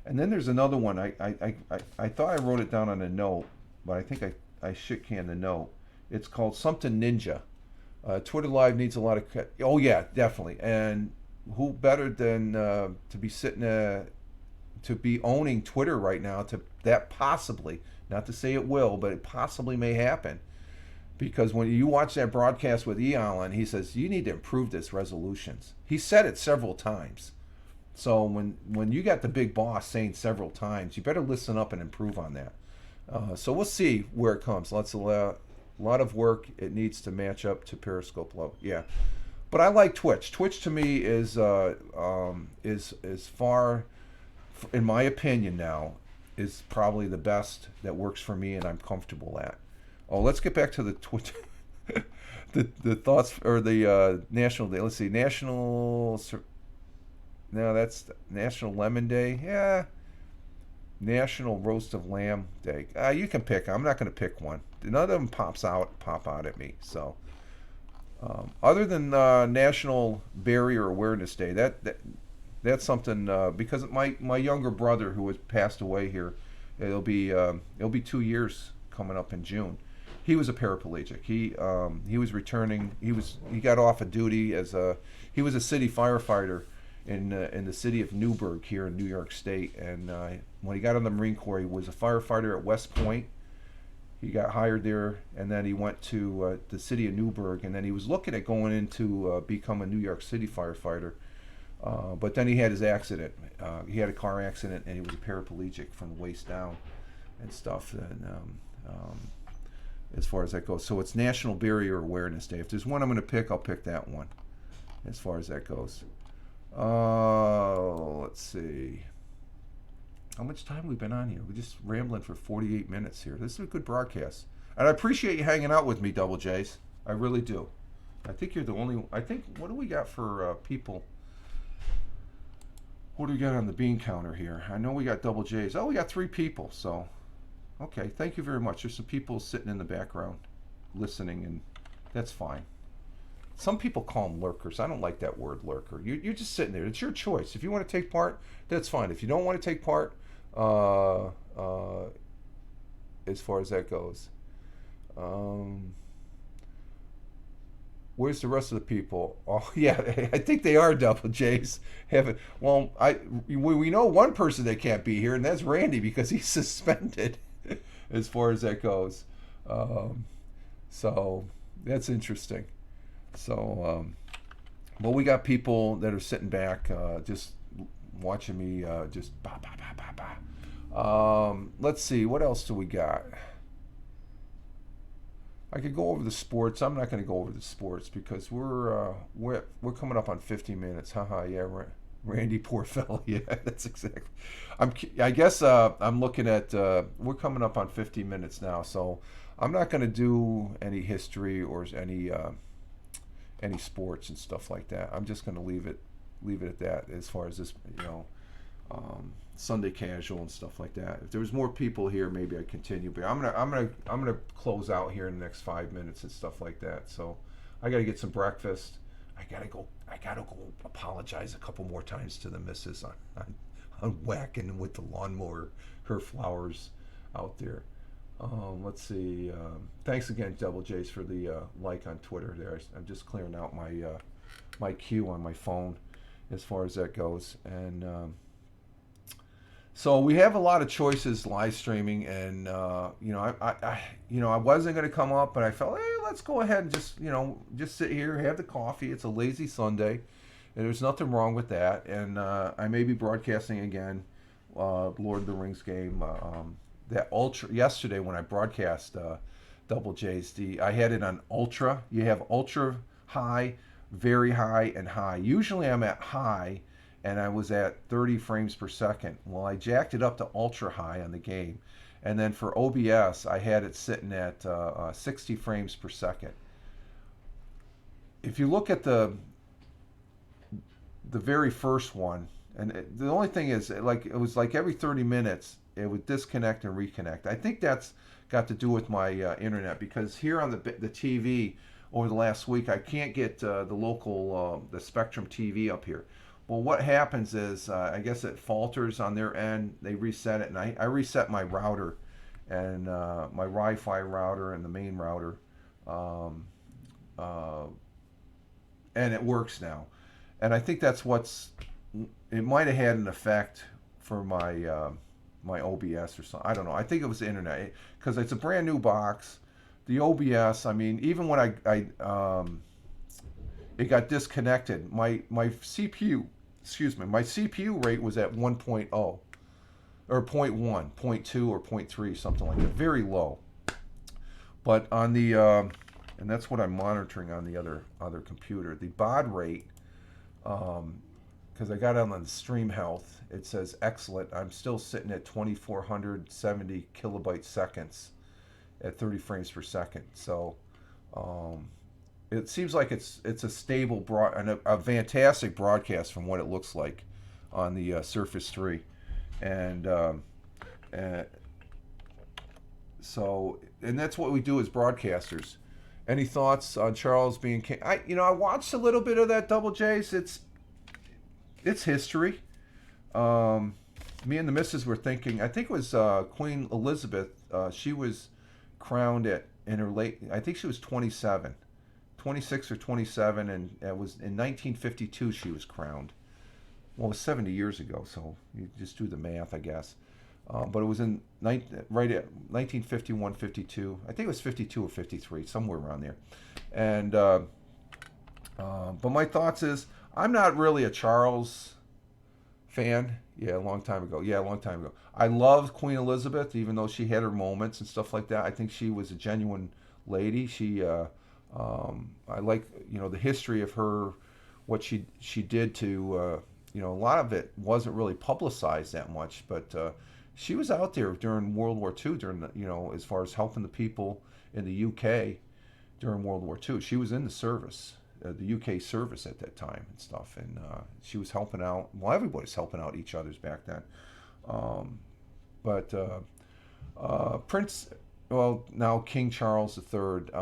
And then there's another one. I thought I wrote it down on a note, but I think I shit canned the note. It's called something Ninja. Twitter Live needs a lot of. Oh yeah, definitely. And who better than to be sitting to be owning Twitter right now? To that possibly, not to say it will, but it possibly may happen. because when you watch that broadcast with Eon, he says you need to improve this resolutions. He said it several times. So when you got the big boss saying several times, you better listen up and improve on that. So we'll see where it comes. A lot of work. It needs to match up to Periscope level. Yeah, but I like Twitch. Twitch to me is far, in my opinion now, is probably the best that works for me and I'm comfortable at. Oh, let's get back to the Twitch. the thoughts or the National Day. Let's see, National. No, that's National Lemon Day. Yeah, National Roast of Lamb Day. You can pick. I'm not going to pick one. None of them pop out at me. So, other than National Barrier Awareness Day, that's something because my younger brother who has passed away here, it'll be 2 years coming up in June. He was a paraplegic. He was returning. He got off of duty he was a city firefighter in the city of Newburgh here in New York State. And when he got on the Marine Corps, he was a firefighter at West Point. He got hired there, and then he went to the city of Newburgh, and then he was looking at going into become a New York City firefighter. But then he had his accident. He had a car accident, and he was a paraplegic from the waist down and stuff. And as far as that goes, so it's National Barrier Awareness Day. If there's one I'm going to pick, I'll pick that one. As far as that goes. Let's see. How much time have we been on here? We're just rambling for 48 minutes here. This is a good broadcast. And I appreciate you hanging out with me, Double J's. I really do. I think you're the only... what do we got for people? What do we got on the bean counter here? I know we got Double J's. Oh, we got 3 people, so... Okay, thank you very much. There's some people sitting in the background listening, and that's fine. Some people call them lurkers. I don't like that word, lurker. You're just sitting there. It's your choice. If you want to take part, that's fine. If you don't want to take part, as far as that goes, where's the rest of the people? Oh, yeah, I think they are Double J's. Well, we know one person that can't be here, and that's Randy because he's suspended. As far as that goes, so that's interesting. So, well, we got people that are sitting back, just watching me, just bah, bah, bah, bah, bah. Let's see, what else do we got? I could go over the sports. I'm not going to go over the sports because we're coming up on 50 minutes. Haha, yeah, Randy, poor fellow. Yeah, that's exactly. I guess I'm looking at. We're coming up on 50 minutes now, so I'm not going to do any history or any sports and stuff like that. I'm just going to leave it at that as far as this, Sunday casual and stuff like that. If there was more people here, maybe I'd continue. But I'm gonna close out here in the next 5 minutes and stuff like that. So I got to get some breakfast. I gotta go apologize a couple more times to the missus on whacking with the lawnmower, her flowers out there. Let's see. Thanks again, Double J's, for the like on Twitter there. I'm just clearing out my queue on my phone as far as that goes. And so we have a lot of choices live streaming, and I wasn't going to come up, but I felt, hey, let's go ahead and just sit here, have the coffee. It's a lazy Sunday, and there's nothing wrong with that. And I may be broadcasting again, Lord of the Rings game. That ultra yesterday when I broadcast Double J's, I had it on ultra. You have ultra, high, very high, and high. Usually I'm at high, and I was at 30 frames per second. Well, I jacked it up to ultra high on the game, and then for OBS I had it sitting at 60 frames per second. If you look at the very first one, and the only thing is, like, it was like every 30 minutes it would disconnect and reconnect. I think that's got to do with my internet, because here on the TV over the last week I can't get the local the Spectrum TV up here. Well, what happens is I guess it falters on their end. They reset it, and I reset my router and my Wi-Fi router and the main router, and it works now. And I think that's it might have had an effect for my my OBS or something. I don't know. I think it was the internet, because it's a brand new box. the OBS. I mean, even when it got disconnected, my CPU, excuse me, my CPU rate was at 1.0 or zero point 0.1, zero point 0.2 or zero point 0.3, something like that, very low. But on the and that's what I'm monitoring on the other computer. The baud rate, because I got it on the stream health, it says excellent. I'm still sitting at 2470 kilobyte seconds at 30 frames per second. So it seems like it's a stable and a fantastic broadcast from what it looks like on the Surface 3, and so that's what we do as broadcasters. Any thoughts on Charles being king? I watched a little bit of that Double J's. It's history. Me and the missus were thinking. I think it was Queen Elizabeth. She was crowned in her late. I think she was 27, 26 or 27, and it was in 1952 she was crowned. Well, it was 70 years ago, so you just do the math, I guess. But it was right at 1951, 52. I think it was 52 or 53, somewhere around there. And but my thoughts is, I'm not really a Charles fan. Yeah, a long time ago. I loved Queen Elizabeth, even though she had her moments and stuff like that. I think she was a genuine lady. I like, the history of her, what she did to, a lot of it wasn't really publicized that much, but she was out there during World War II, as far as helping the people in the UK during World War II. She was in the service, the UK service at that time and stuff, and she was helping out. Well, everybody's helping out each other's back then. But now King Charles III.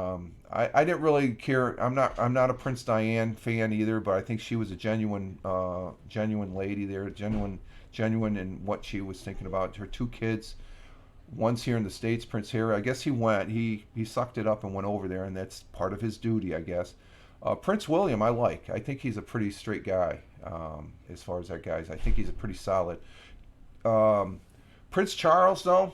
I didn't really care. I'm not a Prince Diane fan either, but I think she was a genuine lady there, genuine in what she was thinking about. Her two kids, one's here in the States, Prince Harry. I guess he sucked it up and went over there, and that's part of his duty, I guess. Prince William, I think he's a pretty straight guy, as far as that goes. I think he's a pretty solid. Prince Charles, though,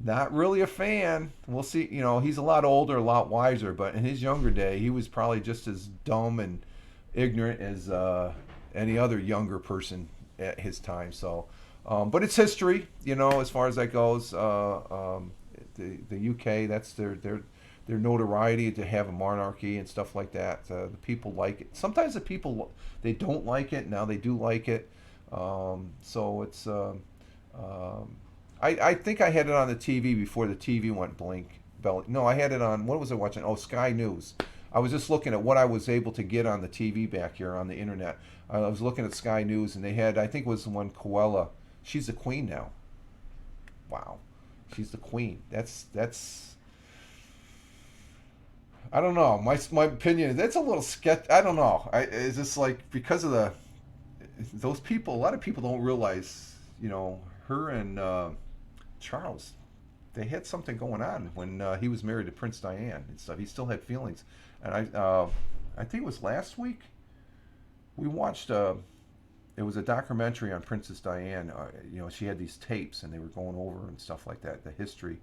not really a fan. We'll see. He's a lot older, a lot wiser, but in his younger day, he was probably just as dumb and ignorant as any other younger person at his time. So, but it's history, as far as that goes. The UK, that's their notoriety to have a monarchy and stuff like that. The people like it. Sometimes the people, they don't like it. Now they do like it. So it's. I think I had it on the TV before the TV went belly. No, I had it on. What was I watching? Oh, Sky News. I was just looking at what I was able to get on the TV back here on the internet. I was looking at Sky News, and they had, I think it was the one, Koala. She's the queen now. Wow, she's the queen. That's. I don't know. My opinion. That's a little sketch. I don't know. Is this like because of those people? A lot of people don't realize. Her and Charles, they had something going on when he was married to Prince Diane and stuff. He still had feelings, and I think it was last week. We watched. It was a documentary on Princess Diane. She had these tapes, and they were going over and stuff like that, the history,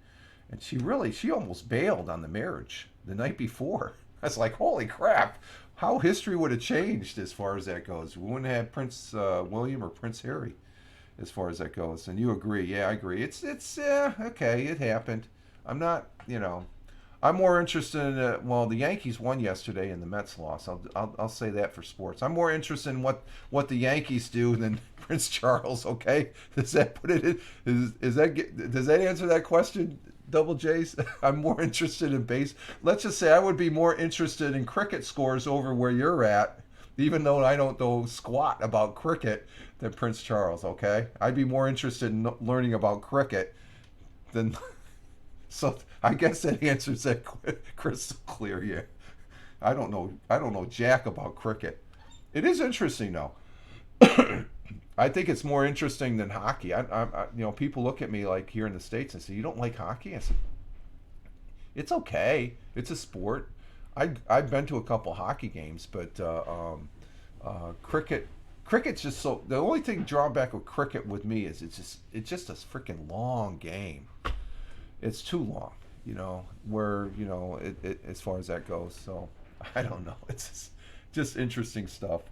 and she almost bailed on the marriage the night before. I was like, holy crap! How history would have changed as far as that goes. We wouldn't have Prince William or Prince Harry, as far as that goes. And you agree? Yeah, I agree. It's okay. It happened. I'm not, I'm more interested in the Yankees won yesterday and the Mets lost. I'll say that for sports. I'm more interested in what the Yankees do than Prince Charles. Okay, does that put it in? Does that answer that question? Double J's. I'm more interested in base. Let's just say I would be more interested in cricket scores over where you're at, even though I don't know squat about cricket, than Prince Charles, okay? I'd be more interested in learning about cricket than... So I guess that answers that crystal clear, yeah. I don't know jack about cricket. It is interesting, though. I think it's more interesting than hockey. People look at me like here in the States and say, you don't like hockey? I said, it's okay. It's a sport. I've been to a couple hockey games, but cricket's just so. The only thing drawback with cricket with me is it's just a freaking long game. It's too long. where as far as that goes. So I don't know. It's just interesting stuff.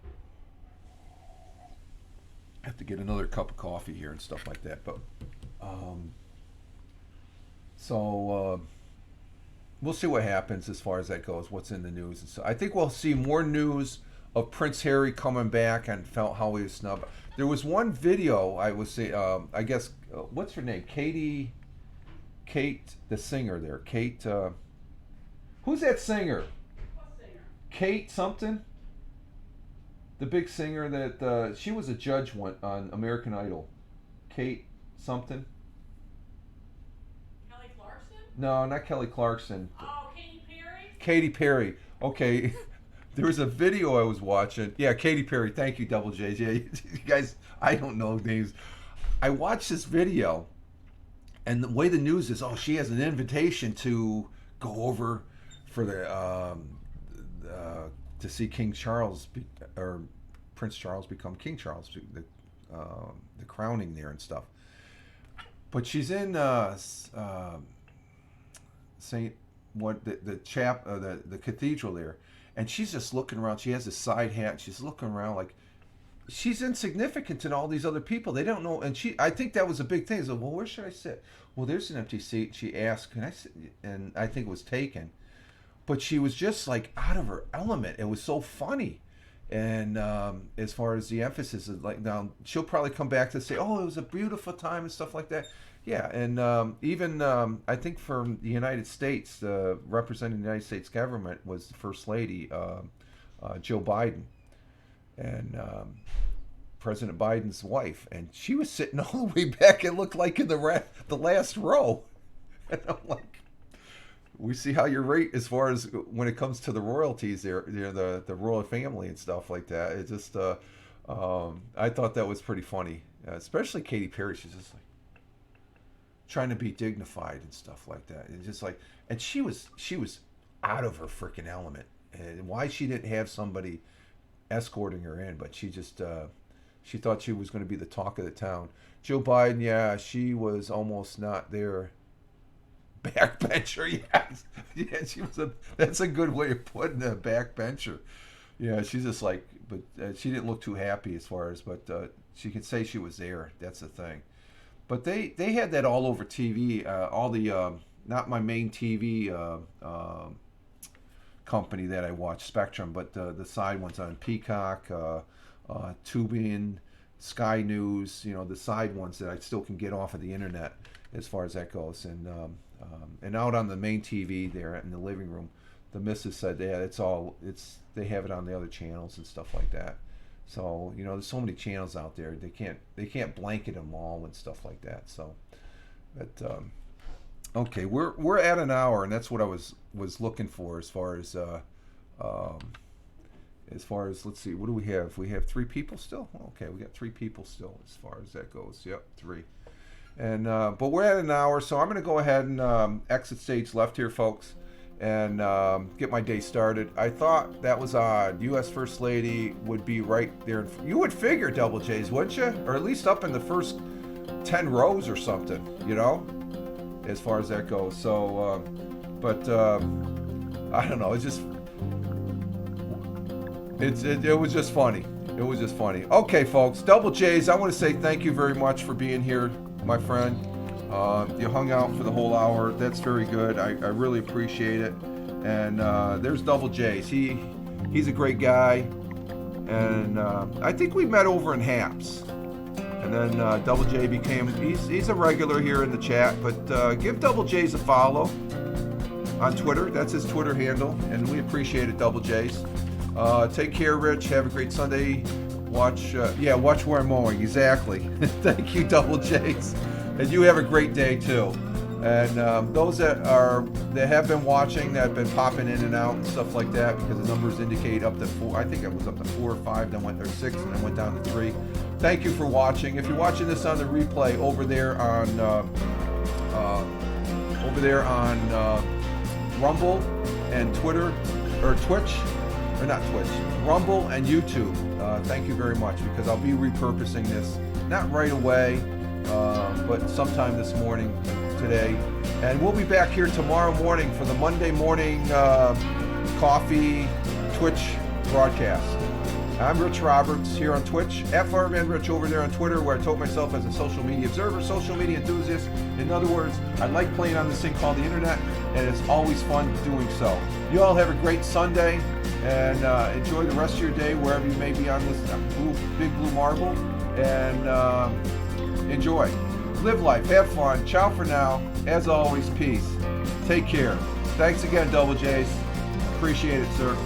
I have to get another cup of coffee here and stuff like that. But we'll see what happens as far as that goes. What's in the news, and so I think we'll see more news of Prince Harry coming back and felt how he was snubbed. There was one video I would say, I guess, what's her name? Kate, the singer there. Kate, who's that singer? What singer? Kate something? The big singer that, she was a judge on American Idol. Kate something? Kelly Clarkson? No, not Kelly Clarkson. Oh, Katy Perry? Katy Perry. Okay. There was a video I was watching. Yeah, Katy Perry. Thank you, Double J's. Yeah, you guys, I don't know names. I watched this video, and the way the news is, she has an invitation to go over for to see King Charles or Prince Charles become King Charles, the crowning there and stuff. But she's in Saint the cathedral there. And she's just looking around. She has a side hat. She's looking around like she's insignificant in all these other people. They don't know. And I think that was a big thing. So, well, where should I sit? Well, there's an empty seat. She asked, can I sit? And I think it was taken. But she was just like out of her element. It was so funny. And as far as the emphasis is like, now she'll probably come back to say, it was a beautiful time and stuff like that. Yeah, and even I think from the United States, representing the United States government was the First Lady, Joe Biden, and President Biden's wife, and she was sitting all the way back. It looked like in the last row, and I'm like, we see how you're rate as far as when it comes to the royalties, the royal family and stuff like that. It just I thought that was pretty funny, especially Katy Perry. She's just like trying to be dignified and stuff like that. It's just like, and she was out of her freaking element. And why she didn't have somebody escorting her in, but she just she thought she was going to be the talk of the town. Joe Biden, yeah, she was almost not there. Backbencher, yes. Yeah, she was that's a good way of putting a backbencher. Yeah, she's just like, but she didn't look too happy as far as, but she could say she was there. That's the thing. But they had that all over TV. All the not my main TV company that I watch, Spectrum, but the side ones on Peacock, Tubian, Sky News. The side ones that I still can get off of the internet as far as that goes. And out on the main TV there in the living room, the missus said, yeah, they have it on the other channels and stuff like that. So there's so many channels out there. They can't blanket them all and stuff like that. So, but okay, we're at an hour, and that's what I was looking for as far as let's see, what do we have? We have 3 people still. Okay, we got 3 people still as far as that goes. Yep, 3. And but we're at an hour, so I'm going to go ahead and exit stage left here, folks, and get my day started. I thought that was odd. U.S. First Lady would be right there. You would figure Double J's, wouldn't you? Or at least up in the first 10 rows or something, as far as that goes. So, but I don't know. It was just funny. It was just funny. Okay, folks, Double J's, I want to say thank you very much for being here, my friend. You hung out for the whole hour. That's very good. I really appreciate it. And there's Double J's. He's a great guy. And I think we met over in Haps. And then Double J he's a regular here in the chat. But give Double J's a follow on Twitter. That's his Twitter handle. And we appreciate it, Double J's. Take care, Rich. Have a great Sunday. Watch where I'm mowing. Exactly. Thank you, Double J's. And you have a great day too. And those that have been watching, that have been popping in and out and stuff like that, because the numbers indicate up to 4. I think it was up to 4 or 5, then went to 6, and then went down to 3. Thank you for watching. If you're watching this on the replay over there on Rumble and Twitter or Twitch. Or not Twitch, Rumble and YouTube. Thank you very much, because I'll be repurposing this, not right away, but sometime this morning, today, And we'll be back here tomorrow morning for the Monday morning coffee Twitch broadcast. I'm Rich Roberts here on Twitch, @FiremanRich over there on Twitter, where I told myself as a social media observer, social media enthusiast. In other words, I like playing on this thing called the internet, and it's always fun doing so. You all have a great Sunday, and enjoy the rest of your day wherever you may be on this big blue marble, and enjoy. Live life, have fun. Ciao for now. As always, peace. Take care. Thanks again, Double J's. Appreciate it, sir.